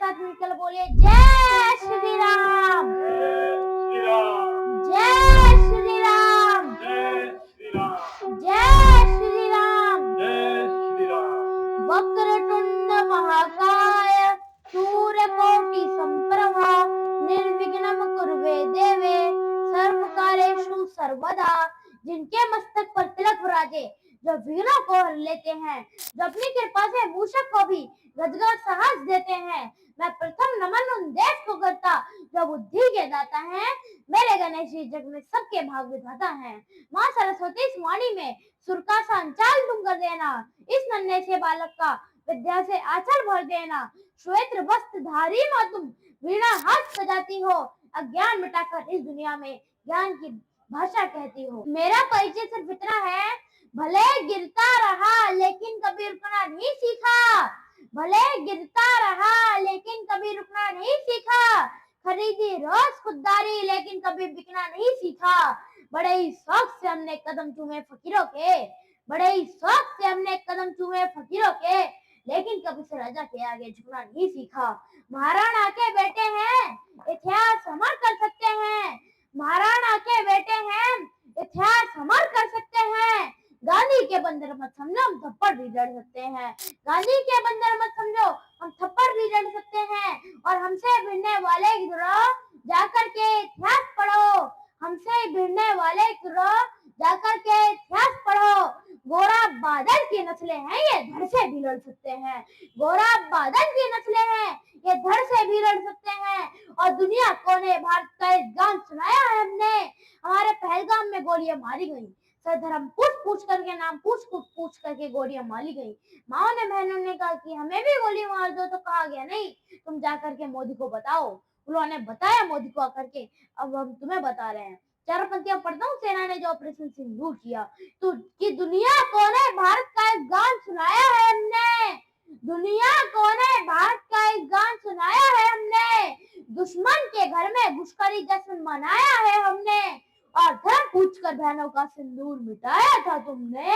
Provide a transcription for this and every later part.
साथ मिलकर बोलिए जय श्री राम, जय श्री राम, जय श्री राम। वक्रतुंड महाकाय सूर्यकोटि संप्रभा निर्विघ्नं कुरुवे देवे सर्वकार्येषु सर्वदा। जिनके मस्तक पर तिलक विराजे, जो विघ्नों को हर लेते हैं, जो अपनी कृपा से मूषक को भी गदगद साहस देते हैं, मैं प्रथम नमन उन देव को करता जो बुद्धि के दाता हैं। मेरे गणेश जी जग में सबके भाग विधाता हैं। माँ सरस्वती इस वाणी में सुर का संचाल तुम कर देना, इस नन्हे से बालक का विद्या से आंचल भर देना। श्वेत वस्त्र धारी माँ तुम वीणा हाथ सजाती हो, अज्ञान मिटाकर इस दुनिया में ज्ञान की भाषा कहती हो। मेरा परिचय सिर्फ इतना है, भले गिरता रहा लेकिन कभी रुकना नहीं सीखा, भले गिरता रहा लेकिन कभी रुकना नहीं सीखा। खरीदी रोज खुददारी लेकिन कभी बिकना नहीं सीखा। बड़े ही शौक से हमने कदम चूमे फकीरों के, बड़े ही शौक से हमने कदम चूमे फकीरों के, लेकिन कभी से राजा के आगे झुकना नहीं सीखा। महाराणा के बेटे हैं, इतिहास अमर कर सकते हैं, महाराणा के बेटे हैं, इतिहास अमर कर सकते हैं। गांधी के बंदर मत समझो, हम थप्पड़ भी जड़ सकते हैं, गांधी के बंदर मत समझो, हम थप्पड़ भी जड़ सकते हैं। और हमसे भिड़ने वाले गिरोह जाकर के इतिहास पढ़ो, हमसे भिड़ने वाले गिरोह जाकर के इतिहास पढ़ो। गोरा बादल की नस्लें हैं, ये धड़ से भी लड़ सकते हैं, गोरा बादल की नस्लें हैं, ये धड़ से भी लड़ सकते हैं। और दुनिया को ने भारत का एक गान सुनाया है हमने, हमारे पहलगाम में गोलियां मारी गई, सरधर्म पूछ पूछ करके नाम पूछ करके गोलियां मारी गई। माओ ने बहनों ने कहा कि हमें भी गोली मार दो, तो कहा गया नहीं, तुम जाकर के मोदी को बताओ। उन्होंने बताया मोदी को आकर के, अब हम तुम्हें बता रहे हैं। चारों पंक्तियां पढ़ता हूँ। सेना ने जो ऑपरेशन सिंदूर किया, तो कि दुनिया को ने भारत का एक गान सुनाया है हमने, दुनिया को ने भारत का एक गान सुनाया है हमने। दुश्मन के घर में घुसखोरी जश्न मनाया है हमने, और धर्म पूछकर बहनों का सिंदूर मिटाया था तुमने।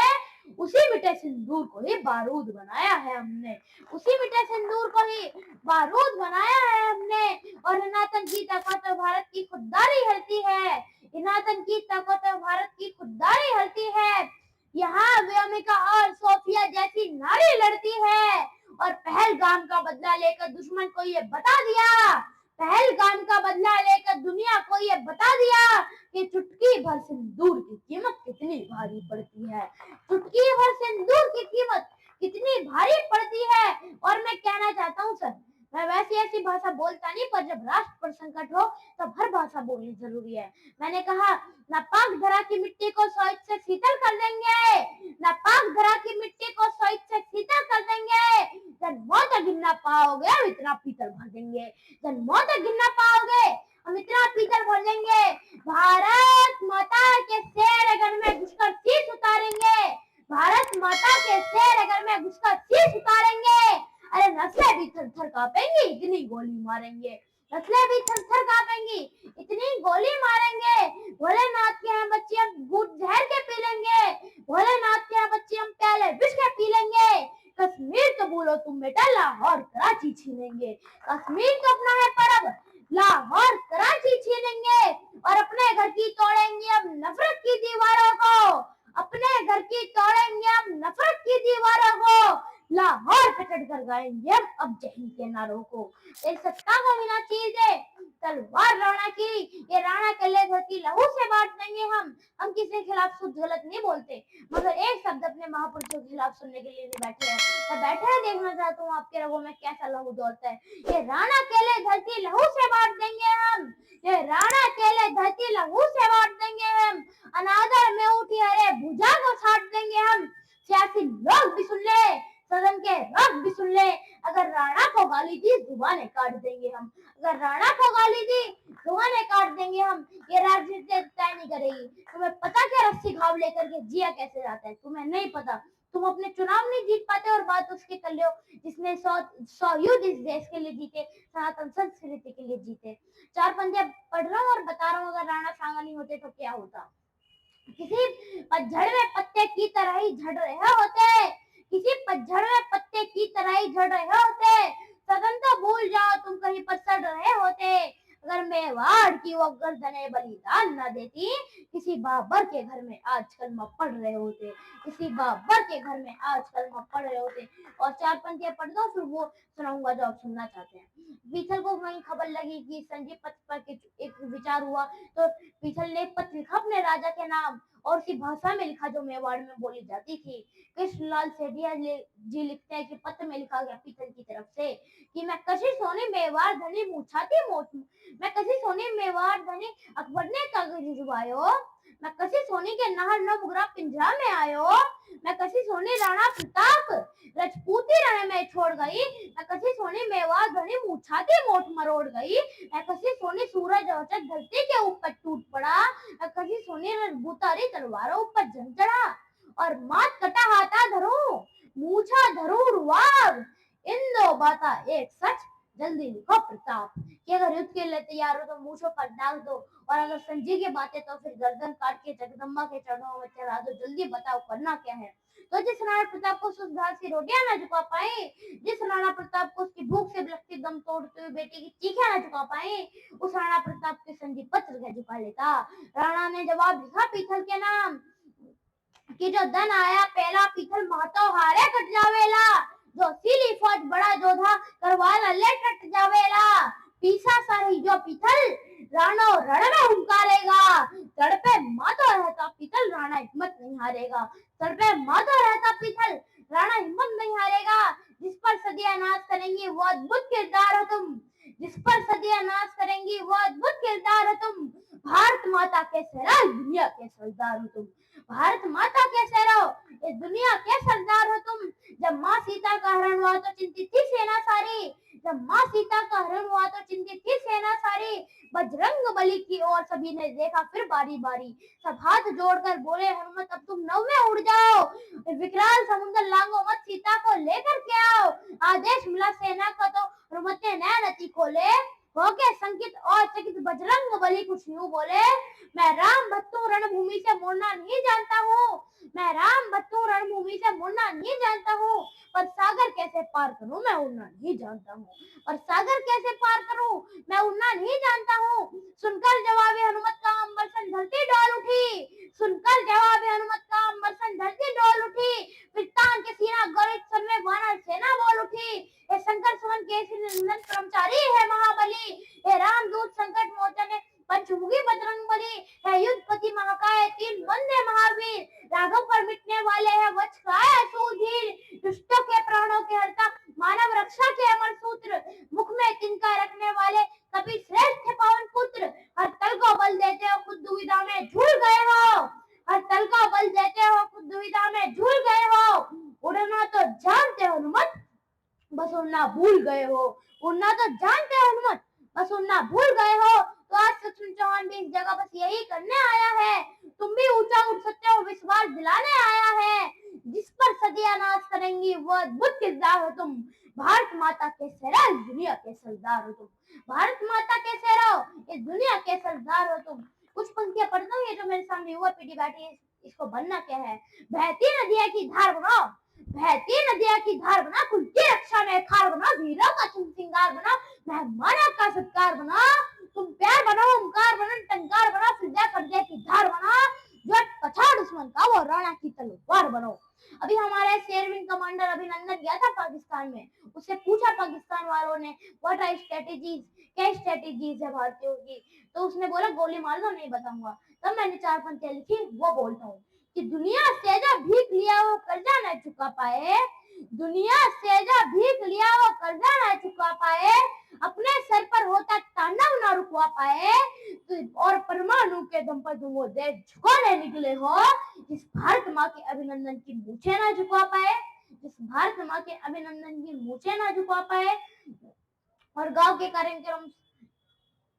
उसी मिटे सिंदूर को ही बारूद बनाया है हमने, उसी मिटे सिंदूर को ही बारूद बनाया है हमने। और इन आतंकी ताकतों भारत की खुददारी हरती है, इन आतंकी ताकतों भारत की खुददारी हरती है। यहाँ व्योमिका और सोफिया जैसी नारी लड़ती है, और पहलगाम का बदला लेकर दुश्मन को ये बता दिया, पहलगाम का बदला लेकर दुनिया को ये बता दिया कि चुटकी भर सिंदूर की कीमत कितनी भारी पड़ती है, चुटकी भर सिंदूर की कीमत कितनी भारी पड़ती है। और मैं कहना चाहता हूँ सर, मैं वैसी ऐसी भाषा बोलता नहीं, पर जब राष्ट्र पर संकट हो तब हर भाषा बोलनी जरूरी है। मैंने कहा, नापाक धरा की मिट्टी को सोच से शीतल कर देंगे, नापाक धरा की मिट्टी को सोच से शीतल कर देंगे। जन्मों तक गिनना पाओगे, हम इतना पीतल भर देंगे, जन्मों तक गिनना पाओगे, हम इतना पीतल भर देंगे। भारत माता के शेर अगर में घुसकर शीश उतारेंगे, भारत माता के शेर अगर में घुसकर शीश उतारेंगे। अरे नस्लें भी थर थर कांपेंगी, इतनी गोली मारेंगे, नस्लें भी थर थर कांपेंगी, इतनी गोली मारेंगे। भोलेनाथ के यहाँ बच्चे हम घूट जहर के पी लेंगे, भोलेनाथ के यहाँ बच्चे हम प्याले विष के पी लेंगे। कश्मीर तो बोलो तुम बेटा, लाहौर कराची छीनेंगे, कश्मीर तो अपना है परब, लाहौर कराची छीनेंगे। और अपने घर की तोड़ेंगे हम नफरत की दीवारों को, अपने घर की तोड़ेंगे हम नफरत की दीवारों को। लाहौर पे चढ़कर गाएंगे हम अब जय हिंद के नारों को। एक सत्ता को बिना चीर दे तलवार राणा की, ये राणा कल्ले धरती लहू से बांट देंगे हम किसी के खिलाफ शुद्ध गलत नहीं बोलते, मगर एक शब्द अपने महापुरुषों के खिलाफ सुनने के लिए नहीं बैठे हैं। मैं बैठे हैं, देखना चाहता हूँ आपके रगों में कैसा लहू दौड़ता है। ये राणा केले धरती लहू से बांट देंगे हम, ये राणा केले धरती लहू से बांट देंगे हम। अनादर में उठी हरे भुजा को छाट देंगे हम। सियासी लोग भी सुन ले, सदन के लोग भी सुन ले, अगर राणा को गाली दी जुबानें काट देंगे हम, अगर राणा को गाली दी जुबानें काट देंगे हम। ये राजनीति तय नहीं करेगी। तुम्हें पता क्या रस्सी घाव लेकर के जिया कैसे जाता है? तुम्हें नहीं पता। तुम अपने चुनाव नहीं जीत पाते और बात उसके कर लो जिसने 100 युद्ध इस देश के लिए जीते, सनातन संस्कृति के लिए जीते। चार पंक्तियां पढ़ रहा हूँ और बता रहा हूँ, अगर राणा सांगा नहीं होते तो क्या होता। किसी पतझड़ में पत्ते की तरह ही झड़ रहे होते, किसी पतझड़ में पत्ते की तरह ही झड़ रहे होते। सदन तो भूल जाओ मेवाड़ की वो गर्दने बलिदान न देती, किसी बाबर के घर में आज कलमा पढ़ रहे होते, किसी बाबर के घर में आज कलमा पढ़ रहे होते। और 4 पंक्तियां पढ़ दो, फिर वो सुनाऊंगा जो आप सुनना चाहते हैं। पीथल को वहीं खबर लगी कि संजीव पत्र पर एक विचार हुआ, तो पीथल ने एक पत्र लिखा अपने राजा के नाम, और उसी भाषा में लिखा जो मेवाड़ में बोली जाती थी। कृष्णलाल सेठिया जी लिखते हैं कि पत्र में लिखा गया पीथल की तरफ से कि मैं कशी सोनी मेवाड़ धनी मूछाती मोट, मैं कशी सोनी मेवाड़ धनी अकबर ने कागज जुबायो, मैं कशी सोनी के नहर न मुगरा पिंजरा में आयो, मैं कशी सोनी राणा प्रताप रजपूती रण में छोड़ गई, मैं कशी सोनी मेवाड़ धनी मूछाती मोट मरोड़ गई, मैं कशी सोनी सूरज औचक धरती के ऊपर टूट पड़ा, मैं कशी सोनी रजबूतारी तलवारों ऊपर जम चढ़ा, और मात कटा हाथा धरू मूछा धरू रुआब, इन दो बाता एक सच जल्दी लिखो प्रताप। कि अगर युद्ध के लिए तैयार हो तो मूछों पर डाल दो, और अगर संजय की बातें तो फिर गर्दन काट के जगदम्बा के चरणों में चढ़ा दो, जल्दी बताओ करना क्या है। तो जिस राणा प्रताप को उस घास की रोटियां ना झुका पाए, जिस राणा प्रताप को उसकी भूख से बिलखती दम तोड़ते हुए बेटी की चीखें ना झुका पाए, उस राणा प्रताप के संजय पत्र क्या झुका लेता। राणा ने जवाब लिखा पीथल के नाम कि जो धन आया पहला पीथल महतो हारे कट जावेला, जो सीली फौज बड़ा जोधा करवाला ले कट जावेला, पीसा सारी जो पीथल राणो रण में हुंकारेगा, तड़ पे मातो रहता पीथल राणा हिम्मत नहीं हारेगा, तड़ पे मातो रहता पीथल राणा हिम्मत नहीं हारेगा, जिस पर सदियां नाच करेंगी वो अद्भुत किरदार हो तुम, जिस पर सदियां नाच करेंगी वो अद्भुत किरदार हो तुम, भारत माता के सरदार दुनिया के सरदार हो तुम, भारत माता के सेरो इस दुनिया के सरदार हो तुम। जब माँ सीता का हरण हुआ तो चिंतित थी सेना सारी, जब माँ सीता का हरण हुआ तो चिंतित थी सेना सारी, बजरंग बली की ओर सभी ने देखा फिर बारी बारी, सब हाथ जोड़कर बोले हनुमत अब तुम नभ में उड़ जाओ, विकराल समुद्र लांगो मत सीता को लेकर के आओ। आदेश मिला सेना का तो हनुमत ने नैन अति खोले, होके संकित और चकित बजरंग बली कुछ यूं बोले, मैं राम भत्तू रणभूमि से मुड़ना नहीं जानता हूँ, मैं राम भत्तू रणभूमि से मुड़ना नहीं जानता हूँ, पर सागर कैसे पार करूं मैं उड़ना नहीं जानता हूँ, पर सागर कैसे पार करूं मैं उड़ना नहीं जानता हूँ। सुनकर जवाब हनुमत का अंबर सन धरती डोल उठी, सुनकर जवाब हनुमत का अंबर सन धरती डोल उठी, फिर तान के सीना गौरित सन में वानर सेना बोल उठी, ये शंकर सुमन केसरी नंदन कर्मचारी है महाबली, हे रामदूत संकट मोचन पंचमुखी बजरंग बली, है युद्धपति महाकाय तीन वंदे महावीर, राघव पर मिटने वाले हैं वज्रकाय सुधीर, दुष्टों के प्राणों के हरता मानव रक्षा के अमर सूत्र, मुख में तिनका रखने वाले कभी श्रेष्ठ पवन पुत्र, हर तल को बल देते हो खुद दुविधा में झूल गए हो, हर तल को बल देते हो खुद दुविधा में झूल गए हो, उड़ना तो जानते हो हनुमत बस उड़ना भूल गए हो, उड़ना तो जानते हो हनुमत बस उड़ना भूल गए हो। तो आज लक्ष्मण चौहान भी इस जगह बस यही करने आया है, तुम भी ऊंचा उड़ सकते हो विश्वास दिलाने आया है, जिस पर सदियां नाच करेंगी वो अद्भुत किरदार हो तुम, भारत माता के सेरा इस दुनिया के सरदार हो तुम, भारत माता के सेरा इस दुनिया के सरदार हो तुम। कुछ पंक्तियां पढ़ता हूँ, ये जो मेरे सामने युवा पीढ़ी बैठी है इसको बनना क्या है। बहती नदिया की धार बनाओ, बहती नदिया की धार बना, कुल की रक्षा में खार बना, वीरों का श्रृंगार बना, मेहमानों का सत्कार बना, तुम प्यार बनो ओंकार बनो टंकार बनो, फिजा कर्जे की धार बनो, जो पछाड़ दुश्मन का वो राणा की तलवार बनो। अभी हमारे शेरविन कमांडर अभिनंदन गया था पाकिस्तान में, उससे पूछा पाकिस्तान वालों ने व्हाट आर स्ट्रेटेजीज, क्या स्ट्रेटेजीज है भारतीयों की, तो उसने बोला गोली मार दो नहीं बताऊंगा। तब मैंने 4 पंक्तियां लिखी, वो बोलता हूँ कि दुनिया से जो भीख लिया वो कर्जा न चुका पाए, दुनिया से जो भीख लिया वो कर्जा न चुका पाए, अपने सर पर होता तांडव न रुकवा पाए, और परमाणु के दम पर तुम वो देश झुकाने निकले हो, जिस भारत माँ के अभिनंदन की मूछें न झुका पाए, जिस भारत माँ के अभिनंदन की मूछें न झुका पाए। और गांव के कार्यक्रम,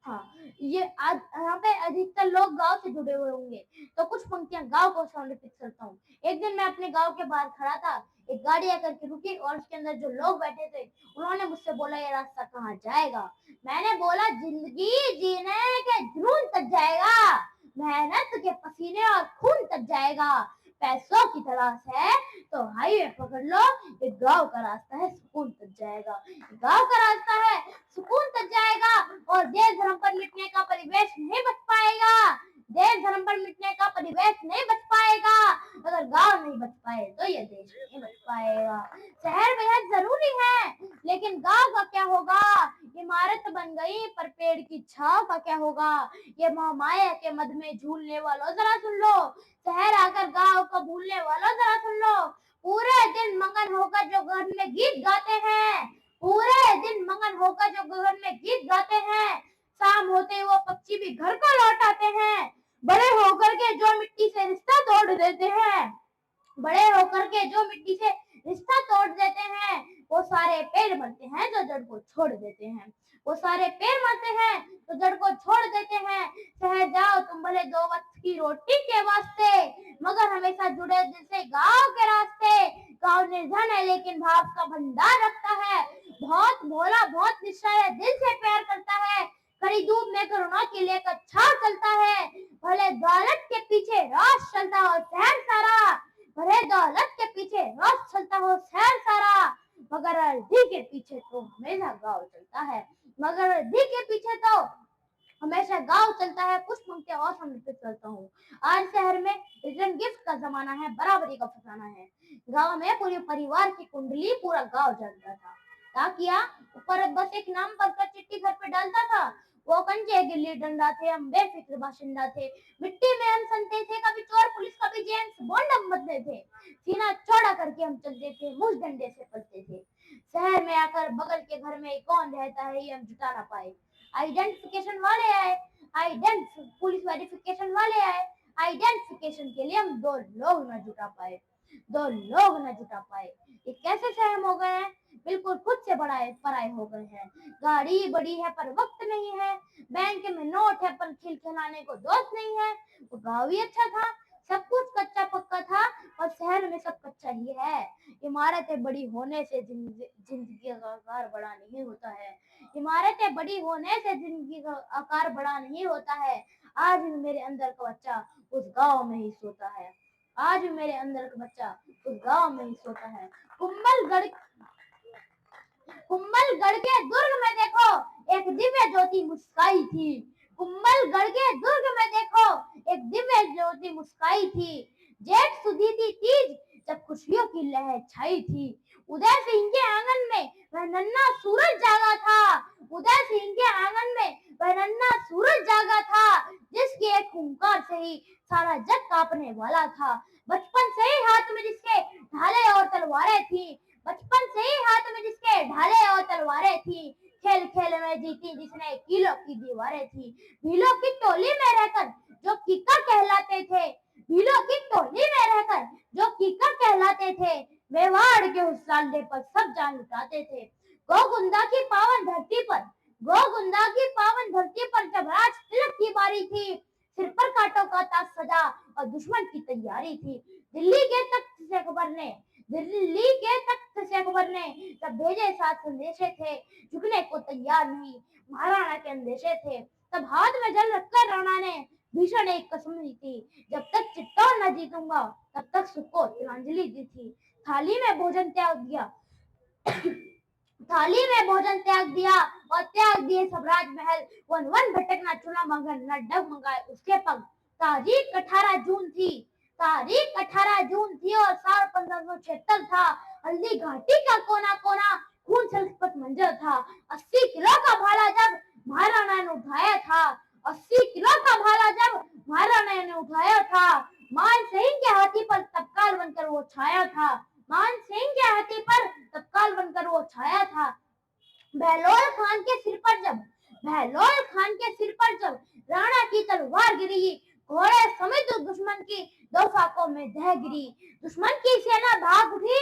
हाँ ये यहाँ पे अधिकतर लोग गांव से जुड़े हुए होंगे, तो कुछ पंक्तियां गांव को समर्पित करता हूँ। एक दिन मैं अपने गांव के बाहर खड़ा था, एक गाड़ी आकर के रुकी और उसके अंदर जो लोग बैठे थे उन्होंने मुझसे बोला ये रास्ता कहाँ जाएगा। मैंने बोला जिंदगी जीने के जुनून तक जाएगा, मेहनत के पसीने और खून तक जाएगा, पैसों की तलाश है तो हाईवे पकड़ लो, ये गांव का रास्ता है सुकून तक जाएगा, गांव का रास्ता है सुकून तक जाएगा, और देश धर्म पर लिटने का परिवेश नहीं बच पाएगा, अगर गांव नहीं बच पाए तो ये देश नहीं बच पाएगा। शहर बेहद जरूरी है, लेकिन गांव का क्या होगा? इमारत बन गई पर पेड़ की छांव का क्या होगा? ये मोहमाया के मद में झूलने वालों जरा सुन लो, शहर आकर गांव को भूलने वालों जरा सुन लो। पूरे दिन मगन होकर जो घर में गीत गाते हैं, पूरे दिन मगन होकर जो घर में गीत गाते हैं, शाम होते वो पक्षी भी घर को लौट आते हैं। बड़े होकर के जो मिट्टी से रिश्ता तोड़ देते हैं, बड़े होकर के जो मिट्टी से रिश्ता तोड़ देते हैं, वो सारे पेड़ मरते हैं जो जड़ को छोड़ देते हैं। वो सारे पेड़ मरते हैं तो जड़ को छोड़ देते हैं। शहर जाओ तुम भले 2 वक्त की रोटी के वास्ते, मगर हमेशा जुड़े दिल से गांव के रास्ते। गांव निर्धन है लेकिन भाव का भंडार रखता है, बहुत भोला बहुत निश्चय दिल से प्यार करता है। कड़ी धूप में करुणा के लिए अच्छा चलता है, भले दौलत के पीछे रास चलता हो शहर सारा, भले दौलत के पीछे रास चलता हो शहर सारा, मगर अर्धी के पीछे तो हमेशा गांव चलता है, मगर अर्धी के पीछे तो हमेशा गांव चलता है। कुछ पंक्तियां और समझते चलता हूँ। आज शहर में रिटर्न गिफ्ट का जमाना है, बराबरी का फसाना है। गांव में पूरे परिवार की कुंडली पूरा गांव जानता था। क्या किया? ऊपर बस एक नाम पर चिट्ठी घर पे डालता था। वो कंचे गिल्ली डंडा थे, हम बेफिक्र बाशिंदा थे, मिट्टी में हम संते थे, कभी चोर पुलिस कभी जेम्स बॉन्ड हम बदले थे। सीना चौड़ा करके हम चलते थे, मुझ डंडे से पलते थे। शहर में आकर बगल के घर में कौन रहता है ये हम जुटा ना पाए। आइडेंटिफिकेशन वाले आए, पुलिस वेरिफिकेशन वाले आए, आइडेंटिफिकेशन के लिए हम 2 लोग न जुटा पाए, 2 लोग न जुटा पाए। ये कैसे सहम हो गए हैं? बिल्कुल खुद से बड़ाए पराए हो गए हैं। गाड़ी बड़ी है पर वक्त नहीं है, बैंक में नोट है पर खिलखिलाने को दोस्त नहीं है। वो गाँव ही अच्छा था, सब कुछ कच्चा पक्का था, और शहर में सब कच्चा ही है। इमारतें बड़ी होने से जिंदगी का आकार बड़ा नहीं होता है, इमारतें बड़ी होने से जिंदगी का आकार बड़ा नहीं होता है। आज भी मेरे अंदर का बच्चा उस गांव में ही सोता है, आज भी मेरे अंदर का बच्चा उस गांव में ही सोता है। कुंभलगढ़ के दुर्ग में देखो एक दिव्य ज्योति मुस्काई थी, कुंभलगढ़ के दुर्ग में देखो एक दिव्य ज्योति मुस्काई थी। जेठ सुधी थी तीज जब खुशियों की लहर छाई थी। उदय सिंह के आंगन में वह नन्हा सूरज जागा था, उदय सिंह के आंगन में वह नन्हा सूरज जागा था, जिसके एक हुंकार से ही सारा जग कांपने वाला था। बचपन से ही हाथ में जिसके ढाले और तलवारें थी, बचपन से ही हाथ में जिसके ढाले और तलवारें थी, खेल खेल में जीती जिसने किलो की दीवारें थी। भीलों की टोली में रहकर जो कीका कहलाते थे, भीलों की टोली में रहकर जो कीका कहलाते थे, मेवाड़ के उस साले पर सब जान लुटाते थे। गोगुंदा की पावन धरती पर, गोगुंदा की पावन धरती पर जब राज तिलक की बारी थी, सिर पर कांटों का ताज सजा और दुश्मन की तैयारी थी। दिल्ली के तख्त से अकबर ने, दिल्ली के तख्त से अकबर ने जब भेजे 7 संदेशे थे, झुकने को तैयार नहीं महाराणा के अंदेशे थे। तब हाथ में जल रखकर राणा ने भीषण एक कसम ली थी, जब तक चित्तौड़ न जीतूंगा तब तक सुख को तिलांजलि दी थी। थाली में भोजन त्याग दिया, थाली में भोजन त्याग दिया और त्याग दिए सब राजमहल। वन वन भटकना चुना मगर न डगमगाए उसके पग। तारीख 18 जून थी, तारीख 18 जून थी और साल 1576 था। हल्दी घाटी का कोना कोना खून छलकत मंजर था। 80 किलो का भाला जब महाराणा ने उठाया था, 80 किलो का भाला जब महाराणा ने उठाया था, मान सिंह के हाथी पर तत्काल बनकर वो छाया था, मान सिंह के हाथी पर तत्काल बनकर वो छाया था। बहलोल खान के सिर पर जब, बहलोल खान के सिर पर जब राणा की तलवार गिरी, घोड़े समेत दुश्मन की 2 फाकों में दह गिरी। दुश्मन की सेना भाग उठी,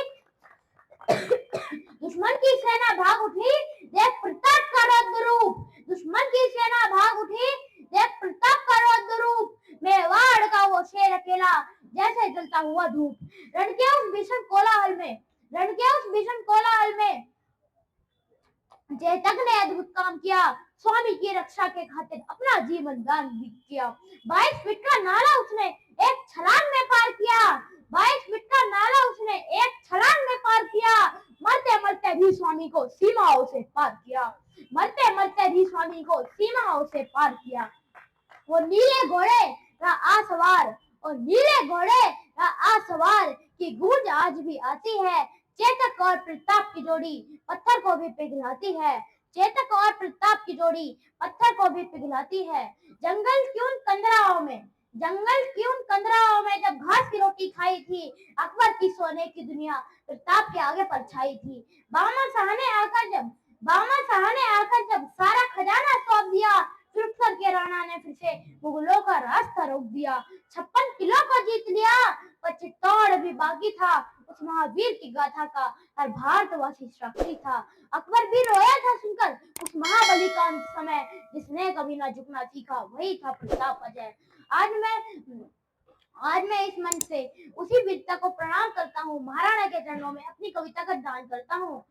दुश्मन की सेना भाग उठी, देख प्रताप का रौद्र रूप, दुश्मन की सेना भाग उठी, देख प्रताप का रौद्र रूप। मेवाड़ का वो शेर अकेला जैसे जलता हुआ धूप। रण के उस भीषण कोलाहल में, रण के उस भीषण कोलाहल में चेतक ने अद्भुत काम किया, स्वामी की रक्षा के खातिर अपना जीवन दान भी किया। 22 फीट का नाला उसने एक छलांग में पार किया, 22 फीट का नाला उसने एक छलांग में पार किया। मरते मरते भी स्वामी को सीमाओं से पार किया, मरते मरते भी स्वामी को सीमाओं से पार किया। वो नीले घोड़े का आसवार और नीले घोड़े आसवार की गूंज आज भी आती है। चेतक और प्रताप की जोड़ी पत्थर को भी पिघलाती है। चेतक और प्रताप की जोड़ी पत्थर को भी पिघलाती है। जंगल क्यों कंदराओं में जंगल क्यों कंदराओं में जब घास की रोटी खाई थी, अकबर की सोने की दुनिया प्रताप के आगे परछाई थी। बामा शाह ने आकर जब सारा खजाना सौंप दिया, फिर के राणा ने फिर से मुगलों का रास्ता रोक दिया। 56 किलो को जीत लिया, पर चित्तौड़ भी बाकी था। उस महावीर की गाथा का हर भारतवासी साक्षी था। अकबर भी रोया था सुनकर उस महाबली का अंत समय, जिसने कभी ना झुकना सीखा वही था प्रताप अजय। आज मैं इस मन से उसी वीरता को प्रणाम करता हूँ, महाराणा के चरणों में अपनी कविता का दान करता हूँ।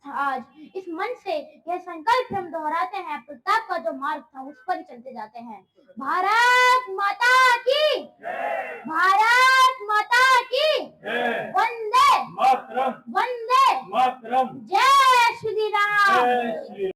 आज इस मन से यह संकल्प हम दोहराते हैं, प्रताप का जो मार्ग था उस पर चलते जाते हैं। भारत माता की, भारत माता की, वंदे मातरम, वंदे मातरम, जय श्री राम। जय श्री